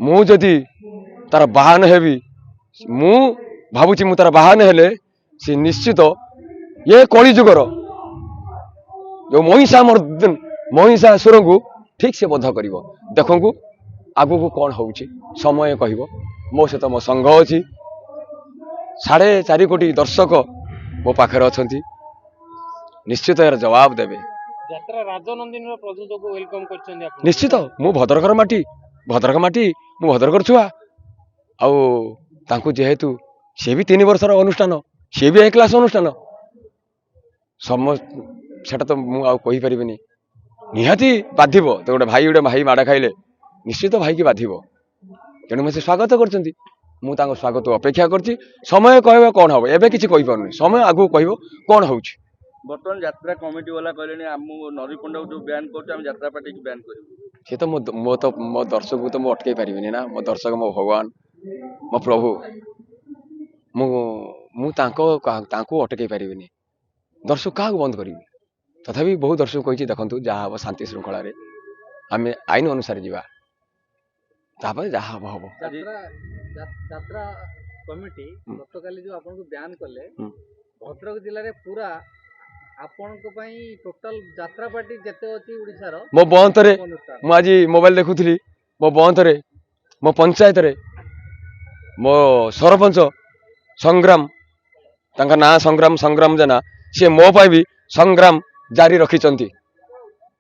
ମୁଁ ଯଦି ତାର ବାହାନ ହେବି ମୁଁ ଭାବୁଛି ମୁଁ ତାର ବାହାନ ହେଲେ ସେ ନିଶ୍ଚିତ ଏ କଳି ଯୁଗର ଯୋଉ ମହିଷାସୁରଙ୍କୁ ଠିକ ସେ ବଧ କରିବ। ଦେଖନ୍ତୁ ଆଗକୁ କଣ ହଉଛି ସମୟ କହିବ। ମୋ ସହିତ ମୋ ସଂଘ ଅଛି, 4.5 କୋଟି ଦର୍ଶକ ମୋ ପାଖରେ ଅଛନ୍ତି, ନିଶ୍ଚିତ ଏହାର ଜବାବ ଦେବେ। ଯାତ୍ରା ରାଜନନ୍ଦିନୀର ପ୍ରଯୋଜକ ୱେଲକମ୍ କରିଛନ୍ତି ଆପଣ? ନିଶ୍ଚିତ ମୁଁ ଭଦ୍ରକ ମାଟି ମୁଁ ଭଦ୍ରକର ଛୁଆ ଆଉ ତାଙ୍କୁ ଯେହେତୁ ସିଏ ବି 3 ବର୍ଷର ଅନୁଷ୍ଠାନ, ସିଏ ବି 1 କ୍ଲାସ ଅନୁଷ୍ଠାନ, ସେଟା ତ ମୁଁ ଆଉ କହିପାରିବିନି। ନିହାତି ବାଧିବ ତ ଗୋଟେ ଭାଇ ମାଡ଼ ଖାଇଲେ ନିଶ୍ଚିତ ଭାଇକି ବାଧିବ। ତେଣୁ ମୁଁ ସେ ସ୍ୱାଗତ କରୁଛନ୍ତି, ମୁଁ ତାଙ୍କ ସ୍ୱାଗତ ଅପେକ୍ଷା କରିଛି। ସମୟ କହିବ କଣ ହବ, ଏବେ କିଛି କହିପାରୁନି, ସମୟ ଆଗକୁ କହିବ କଣ ହଉଛି। ବର୍ତ୍ତମାନ ଯାତ୍ରା କମିଟି ବାଲା କହିଲେଣି ଆମ ନରିପଣ୍ଡାକୁ ଯୋଉ ବ୍ୟାନ୍ କରୁଛୁ ଆମେ ଯାତ୍ରା ପାର୍ଟିକି ବ୍ୟାନ୍ କରିବୁ। ସେ ତ ମୋ ଦର୍ଶକକୁ ତ ମୁଁ ଅଟକେଇ ପାରିବିନି ନା। ମୋ ଦର୍ଶକ ମୋ ଭଗବାନ, ମୋ ପ୍ରଭୁ, ମୁଁ ତାଙ୍କୁ ଅଟକେଇ ପାରିବିନି। ଦର୍ଶକ କାହାକୁ ବନ୍ଦ କରିବି? ତଥାପି ବହୁ ଦର୍ଶକ କହିଛି ଦେଖନ୍ତୁ ଯାହା ହବ ଶାନ୍ତି ଶୃଙ୍ଖଳାରେ ଆମେ ଆଇନ ଅନୁସାରେ ଯିବା, ତାପରେ ଯାହା ହବ ହବ। ଯାତ୍ରା କମିଟି ଗତକାଲି ଯୋଉ ଆପଣଙ୍କୁ ବ୍ୟାନ୍ କଲେ, ଭଦ୍ରକ ଜିଲ୍ଲାରେ ପୁରା ଆପଣଙ୍କ ପାଇଁ ଟୋଟାଲ ଯାତ୍ରା ପାର୍ଟି ଯେତେ ଅଛି ଓଡ଼ିଶାର ମୋ ବନ୍ତରେ ମୁଁ ଆଜି ମୋବାଇଲ ଦେଖୁଥିଲି, ମୋ ବନ୍ତରେ ମୋ ପଞ୍ଚାୟତରେ ମୋ ସରପଞ୍ଚ ସଂଗ୍ରାମ, ତାଙ୍କ ନାଁ ସଂଗ୍ରାମ ଜେନା, ସିଏ ମୋ ପାଇଁ ବି ସଂଗ୍ରାମ ଜାରି ରଖିଛନ୍ତି।